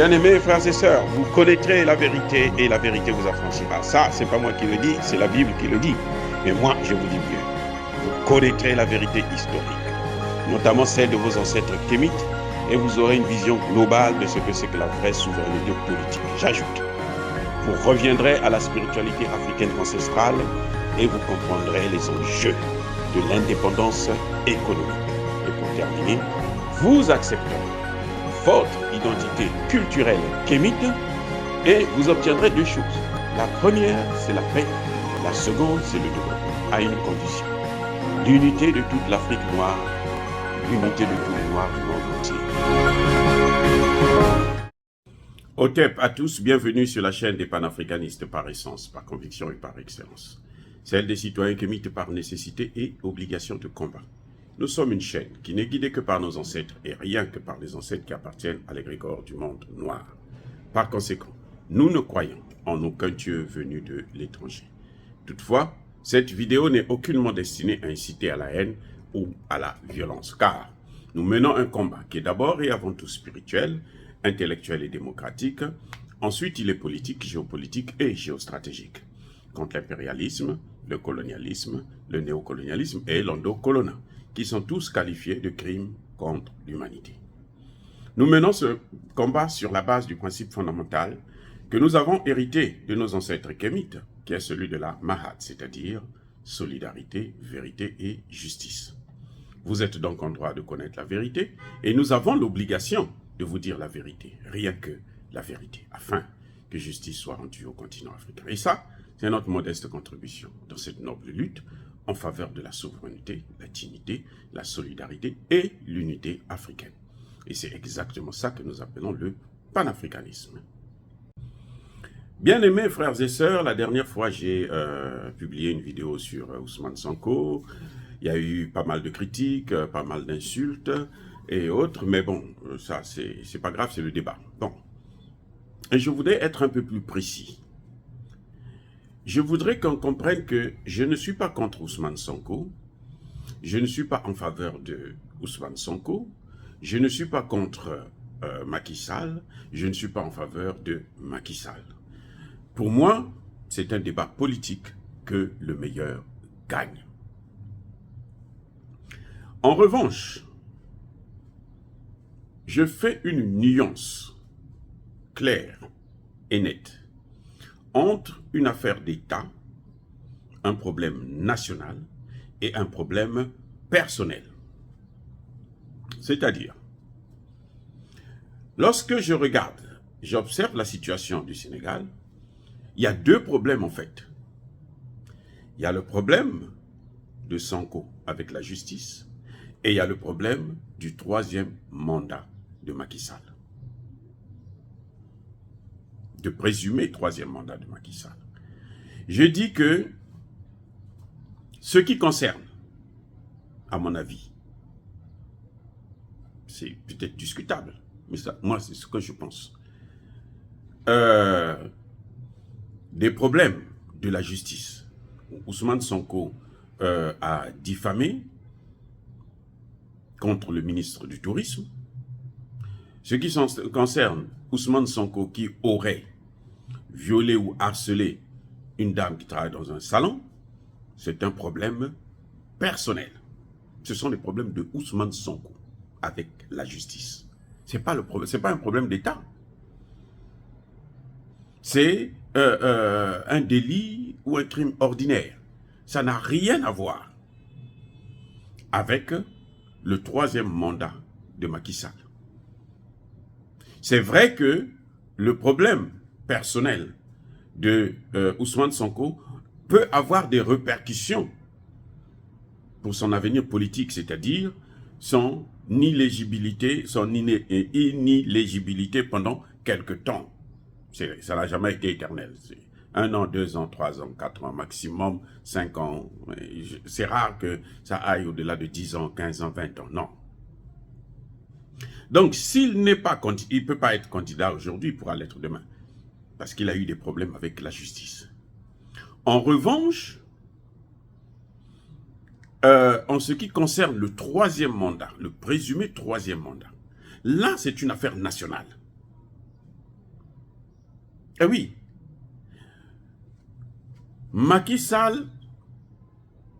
Bien-aimés frères et sœurs, vous connaîtrez la vérité et la vérité vous affranchira. Ça, c'est pas moi qui le dis, c'est la Bible qui le dit. Mais moi, je vous dis mieux. Vous connaîtrez la vérité historique, notamment celle de vos ancêtres kémites, et vous aurez une vision globale de ce que c'est que la vraie souveraineté politique. J'ajoute, vous reviendrez à la spiritualité africaine ancestrale et vous comprendrez les enjeux de l'indépendance économique. Et pour terminer, vous accepterez votre identité culturelle kémite et vous obtiendrez deux choses. La première, c'est la paix. La seconde, c'est le développement, à une condition. L'unité de toute l'Afrique noire, l'unité de tous les Noirs du monde entier. Otep à tous, bienvenue sur la chaîne des panafricanistes par essence, par conviction et par excellence. Celle des citoyens kémites par nécessité et obligation de combat. Nous sommes une chaîne qui n'est guidée que par nos ancêtres et rien que par les ancêtres qui appartiennent à l'égrégore du monde noir. Par conséquent, nous ne croyons en aucun Dieu venu de l'étranger. Toutefois, cette vidéo n'est aucunement destinée à inciter à la haine ou à la violence, car nous menons un combat qui est d'abord et avant tout spirituel, intellectuel et démocratique. Ensuite, il est politique, géopolitique et géostratégique, contre l'impérialisme, le colonialisme, le néocolonialisme et l'endocolonat, qui sont tous qualifiés de crimes contre l'humanité. Nous menons ce combat sur la base du principe fondamental que nous avons hérité de nos ancêtres kémites, qui est celui de la Mahat, c'est-à-dire solidarité, vérité et justice. Vous êtes donc en droit de connaître la vérité et nous avons l'obligation de vous dire la vérité, rien que la vérité, afin que justice soit rendue au continent africain. Et ça, c'est notre modeste contribution dans cette noble lutte en faveur de la souveraineté, la dignité, la solidarité et l'unité africaine. Et c'est exactement ça que nous appelons le panafricanisme. Bien-aimés frères et sœurs, la dernière fois j'ai publié une vidéo sur Ousmane Sonko. Il y a eu pas mal de critiques, pas mal d'insultes et autres, mais bon, ça c'est pas grave, c'est le débat. Bon, et je voudrais être un peu plus précis. Je voudrais qu'on comprenne que je ne suis pas contre Ousmane Sonko, je ne suis pas en faveur de Ousmane Sonko, je ne suis pas contre Macky Sall, je ne suis pas en faveur de Macky Sall. Pour moi, c'est un débat politique que le meilleur gagne. En revanche, je fais une nuance claire et nette entre une affaire d'État, un problème national et un problème personnel. C'est-à-dire, lorsque je regarde, j'observe la situation du Sénégal, il y a deux problèmes en fait. Il y a le problème de Sonko avec la justice et il y a le problème du troisième mandat de Macky Sall. De présumé troisième mandat de Macky Sall. Je dis que ce qui concerne, à mon avis, c'est peut-être discutable, mais ça, moi c'est ce que je pense. Des problèmes de la justice. Ousmane Sonko a diffamé contre le ministre du Tourisme. Ce qui concerne Ousmane Sonko qui aurait violé ou harcelé une dame qui travaille dans un salon, c'est un problème personnel. Ce sont les problèmes de Ousmane Sonko avec la justice. C'est pas un problème d'État. C'est un délit ou un crime ordinaire. Ça n'a rien à voir avec le troisième mandat de Macky Sall. C'est vrai que le problème personnel de Ousmane Sonko peut avoir des répercussions pour son avenir politique, c'est-à-dire son inéligibilité pendant quelque temps. Ça n'a jamais été éternel. C'est 1 an, 2 ans, 3 ans, 4 ans, maximum 5 ans. C'est rare que ça aille au-delà de 10 ans, 15 ans, 20 ans. Non. Donc, s'il n'est pas candidat, il ne peut pas être candidat aujourd'hui, il pourra l'être demain, parce qu'il a eu des problèmes avec la justice. En revanche, en ce qui concerne le troisième mandat, le présumé troisième mandat, là, c'est une affaire nationale. Eh oui, Macky Sall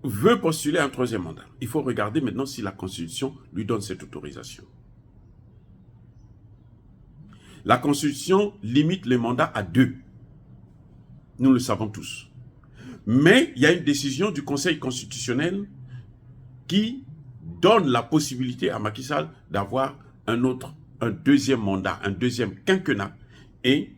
veut postuler un troisième mandat. Il faut regarder maintenant si la Constitution lui donne cette autorisation. La Constitution limite les mandats à 2. Nous le savons tous. Mais il y a une décision du Conseil constitutionnel qui donne la possibilité à Macky Sall d'avoir un deuxième mandat, un deuxième quinquennat, et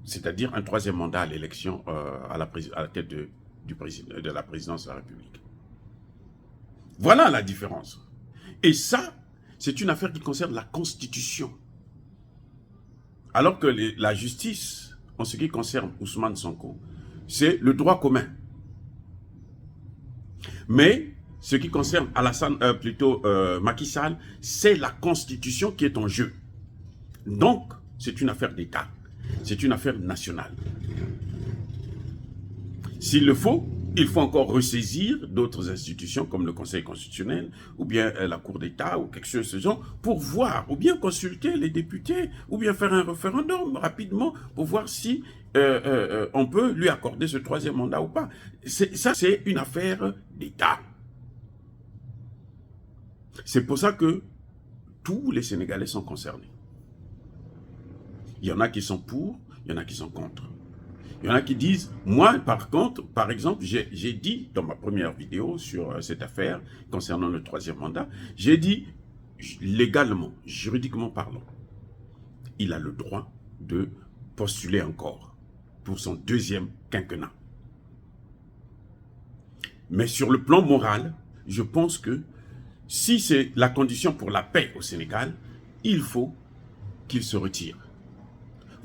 c'est-à-dire un troisième mandat à l'élection à la tête de la présidence de la République. Voilà la différence. Et ça, c'est une affaire qui concerne la Constitution. Alors que la justice, en ce qui concerne Ousmane Sonko, c'est le droit commun. Mais ce qui concerne Macky Sall, c'est la Constitution qui est en jeu. Donc, c'est une affaire d'État. C'est une affaire nationale. S'il le faut, il faut encore ressaisir d'autres institutions comme le Conseil constitutionnel ou bien la Cour d'État ou quelque chose de ce genre pour voir, ou bien consulter les députés ou bien faire un référendum rapidement pour voir si on peut lui accorder ce troisième mandat ou pas. Ça, c'est une affaire d'État. C'est pour ça que tous les Sénégalais sont concernés. Il y en a qui sont pour, il y en a qui sont contre. Il y en a qui disent, moi par contre, par exemple, j'ai dit dans ma première vidéo sur cette affaire concernant le troisième mandat, j'ai dit légalement, juridiquement parlant, il a le droit de postuler encore pour son deuxième quinquennat. Mais sur le plan moral, je pense que si c'est la condition pour la paix au Sénégal, il faut qu'il se retire.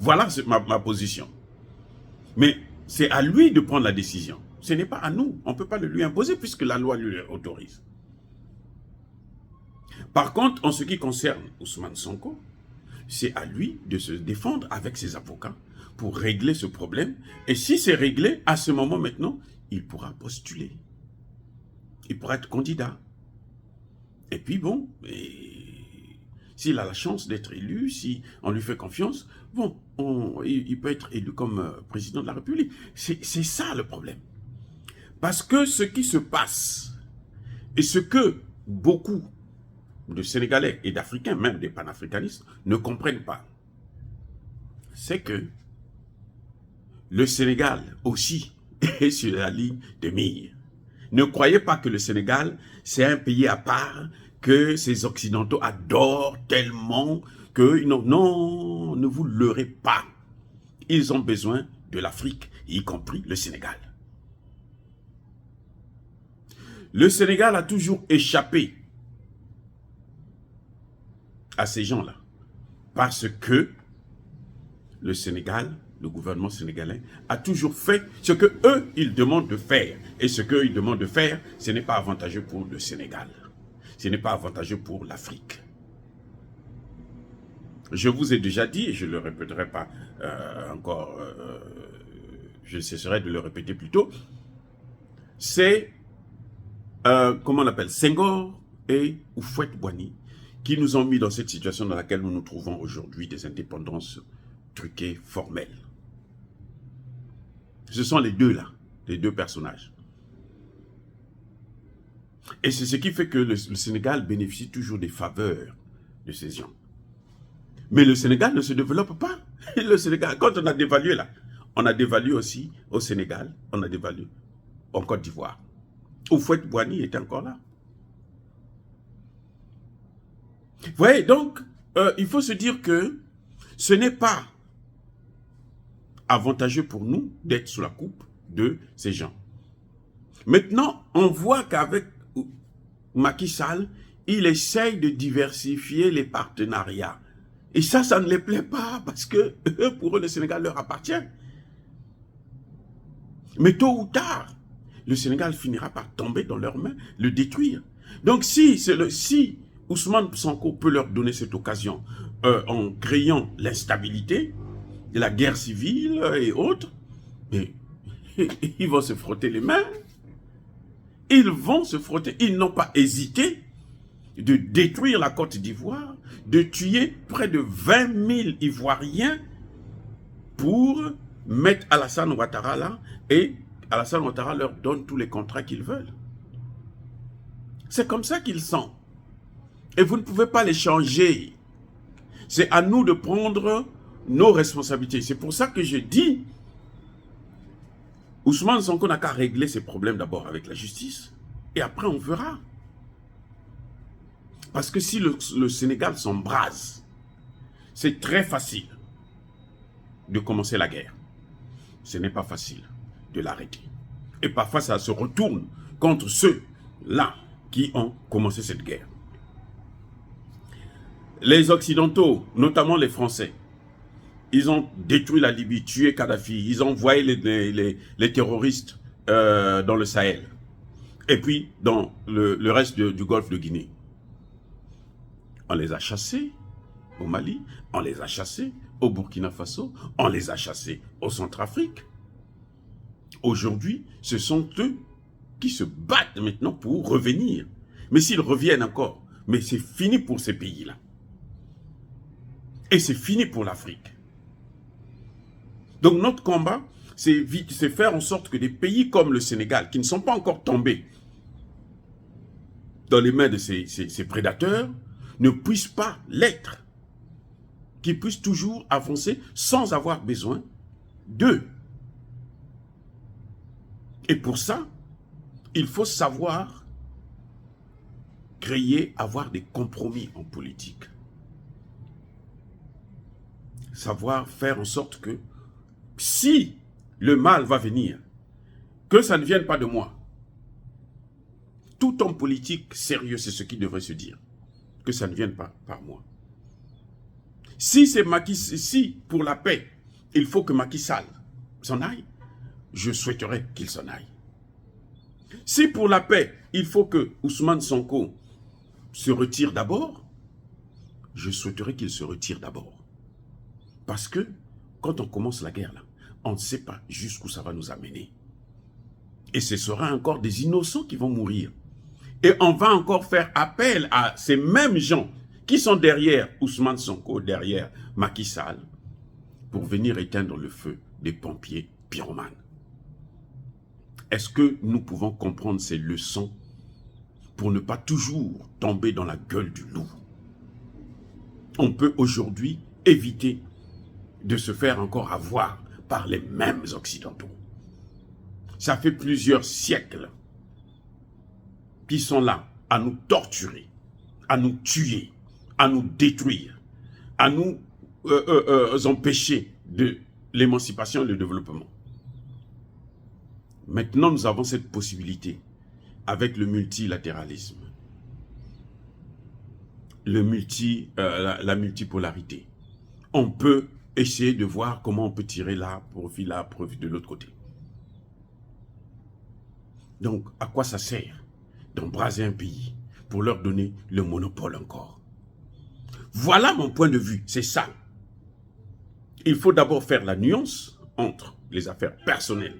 Voilà ma position. Mais c'est à lui de prendre la décision. Ce n'est pas à nous. On ne peut pas le lui imposer puisque la loi lui autorise. Par contre, en ce qui concerne Ousmane Sonko, c'est à lui de se défendre avec ses avocats pour régler ce problème. Et si c'est réglé, à ce moment maintenant, il pourra postuler. Il pourra être candidat. Et puis bon, s'il a la chance d'être élu, si on lui fait confiance, bon, il peut être élu comme président de la République. C'est ça le problème. Parce que ce qui se passe, et ce que beaucoup de Sénégalais et d'Africains, même des panafricanistes, ne comprennent pas, c'est que le Sénégal aussi est sur la ligne de mire. Ne croyez pas que le Sénégal, c'est un pays à part, que ces Occidentaux adorent tellement que... Non, ne vous leurrez pas. Ils ont besoin de l'Afrique, y compris le Sénégal. Le Sénégal a toujours échappé à ces gens-là. Parce que le Sénégal, le gouvernement sénégalais, a toujours fait ce que eux, ils demandent de faire. Et ce qu'eux, ils demandent de faire, ce n'est pas avantageux pour le Sénégal. Ce n'est pas avantageux pour l'Afrique. Je vous ai déjà dit, et je ne le répéterai pas encore, je cesserai de le répéter plus tôt, c'est, comment on appelle, Senghor et Houphouët-Boigny qui nous ont mis dans cette situation dans laquelle nous nous trouvons aujourd'hui, des indépendances truquées, formelles. Ce sont les deux là, les deux personnages. Et c'est ce qui fait que le Sénégal bénéficie toujours des faveurs de ces gens. Mais le Sénégal ne se développe pas. Le Sénégal, quand on a dévalué là, on a dévalué aussi au Sénégal, on a dévalué en Côte d'Ivoire. Houphouët-Boigny était encore là. Vous voyez, donc, il faut se dire que ce n'est pas avantageux pour nous d'être sous la coupe de ces gens. Maintenant, on voit qu'avec Macky Sall, il essaye de diversifier les partenariats. Et ça ne les plaît pas parce que pour eux, le Sénégal leur appartient. Mais tôt ou tard, le Sénégal finira par tomber dans leurs mains, le détruire. Donc si Ousmane Sonko peut leur donner cette occasion en créant l'instabilité, la guerre civile et autres, mais ils vont se frotter les mains. Ils vont se frotter. Ils n'ont pas hésité de détruire la Côte d'Ivoire, de tuer près de 20 000 Ivoiriens pour mettent Alassane Ouattara là, et Alassane Ouattara leur donne tous les contrats qu'ils veulent. C'est comme ça qu'ils sont. Et vous ne pouvez pas les changer. C'est à nous de prendre nos responsabilités. C'est pour ça que je dis, Ousmane Sonko n'a qu'à régler ses problèmes d'abord avec la justice. Et après, on verra. Parce que si le Sénégal s'embrase, c'est très facile de commencer la guerre. Ce n'est pas facile de l'arrêter. Et parfois, ça se retourne contre ceux-là qui ont commencé cette guerre. Les Occidentaux, notamment les Français, ils ont détruit la Libye, tué Kadhafi, ils ont envoyé les terroristes dans le Sahel. Et puis, dans le reste du golfe de Guinée. On les a chassés au Mali, on les a chassés au Burkina Faso, on les a chassés au Centrafrique. Aujourd'hui, ce sont eux qui se battent maintenant pour revenir. Mais s'ils reviennent encore, mais c'est fini pour ces pays-là. Et c'est fini pour l'Afrique. Donc notre combat, c'est faire en sorte que des pays comme le Sénégal, qui ne sont pas encore tombés dans les mains de ces prédateurs, ne puissent pas l'être. Qu'ils puissent toujours avancer sans avoir besoin d'eux. Et pour ça, il faut savoir créer, avoir des compromis en politique. Savoir faire en sorte que si le mal va venir, que ça ne vienne pas de moi. Tout homme politique sérieux, c'est ce qui devrait se dire. Que ça ne vienne pas par moi. Si pour la paix, il faut que Macky Sall s'en aille, je souhaiterais qu'il s'en aille. Si pour la paix, il faut que Ousmane Sonko se retire d'abord, je souhaiterais qu'il se retire d'abord. Parce que quand on commence la guerre, là, on ne sait pas jusqu'où ça va nous amener. Et ce sera encore des innocents qui vont mourir. Et on va encore faire appel à ces mêmes gens qui sont derrière Ousmane Sonko, derrière Macky Sall, pour venir éteindre le feu des pompiers pyromanes. Est-ce que nous pouvons comprendre ces leçons pour ne pas toujours tomber dans la gueule du loup? On peut aujourd'hui éviter de se faire encore avoir par les mêmes Occidentaux. Ça fait plusieurs siècles qui sont là à nous torturer, à nous tuer, à nous détruire, à nous empêcher de l'émancipation et le développement. Maintenant, nous avons cette possibilité avec le multilatéralisme, la multipolarité. On peut essayer de voir comment on peut tirer profit de l'autre côté. Donc, à quoi ça sert d'embraser un pays pour leur donner le monopole encore? Voilà mon point de vue, c'est ça. Il faut d'abord faire la nuance entre les affaires personnelles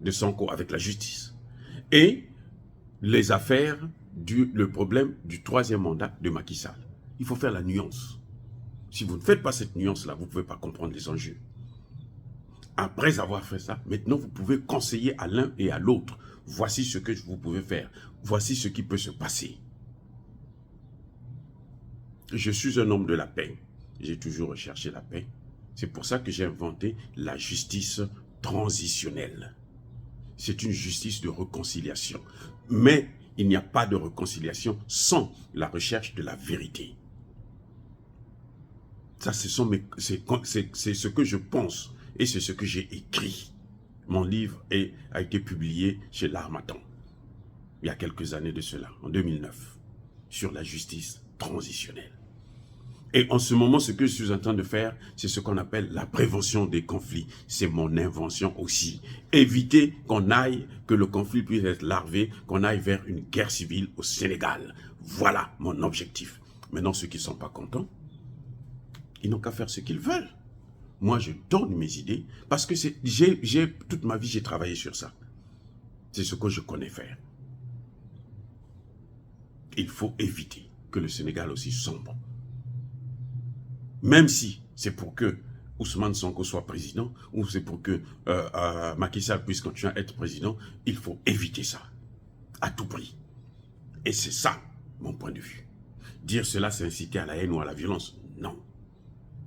de Sonko avec la justice et les affaires le problème du troisième mandat de Macky Sall. Il faut faire la nuance. Si vous ne faites pas cette nuance-là, vous ne pouvez pas comprendre les enjeux. Après avoir fait ça, maintenant vous pouvez conseiller à l'un et à l'autre. Voici ce que vous pouvez faire. Voici ce qui peut se passer. Je suis un homme de la paix. J'ai toujours recherché la paix. C'est pour ça que j'ai inventé la justice transitionnelle. C'est une justice de réconciliation. Mais il n'y a pas de réconciliation sans la recherche de la vérité. Ça, c'est ce que je pense et c'est ce que j'ai écrit. Mon livre a été publié chez l'Harmattan il y a quelques années de cela, en 2009, sur la justice transitionnelle. Et en ce moment, ce que je suis en train de faire, c'est ce qu'on appelle la prévention des conflits. C'est mon invention aussi. Éviter que le conflit puisse être larvé, qu'on aille vers une guerre civile au Sénégal. Voilà mon objectif. Maintenant, ceux qui ne sont pas contents, ils n'ont qu'à faire ce qu'ils veulent. Moi, je donne mes idées parce que toute ma vie, j'ai travaillé sur ça. C'est ce que je connais faire. Il faut éviter que le Sénégal aussi sombre. Même si c'est pour que Ousmane Sonko soit président, ou c'est pour que Macky Sall puisse continuer à être président. Il faut éviter ça, à tout prix. Et c'est ça, mon point de vue. Dire cela, c'est inciter à la haine ou à la violence. Non.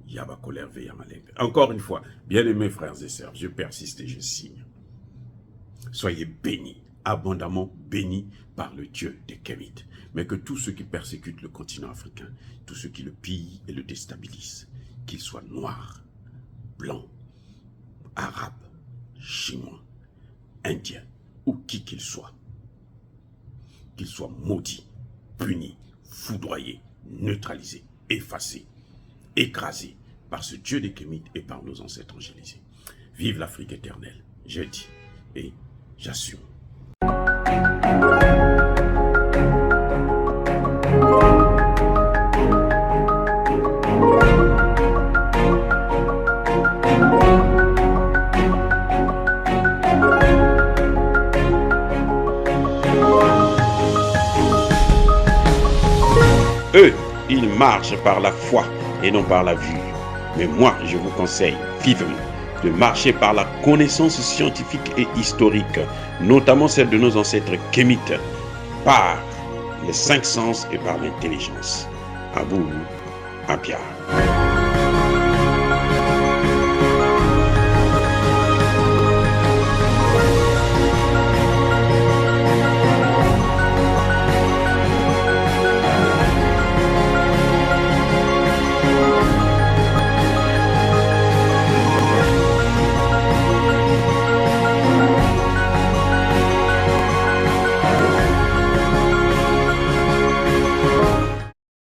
Yaba colère veille à malin. Encore une fois, bien-aimés frères et sœurs, je persiste et je signe. Soyez bénis, abondamment bénis par le Dieu des Kémites. Mais que tous ceux qui persécutent le continent africain, tous ceux qui le pillent et le déstabilisent, qu'ils soient noirs, blancs, arabes, chinois, indiens, ou qui qu'ils soient maudits, punis, foudroyés, neutralisés, effacés, écrasés par ce Dieu des Kémites et par nos ancêtres angélisés. Vive l'Afrique éternelle, j'ai dit et j'assume. Eux, ils marchent par la foi et non par la vue. Mais moi, je vous conseille vivement de marcher par la connaissance scientifique et historique, notamment celle de nos ancêtres kémites, par les 5 sens et par l'intelligence. Abou Abia.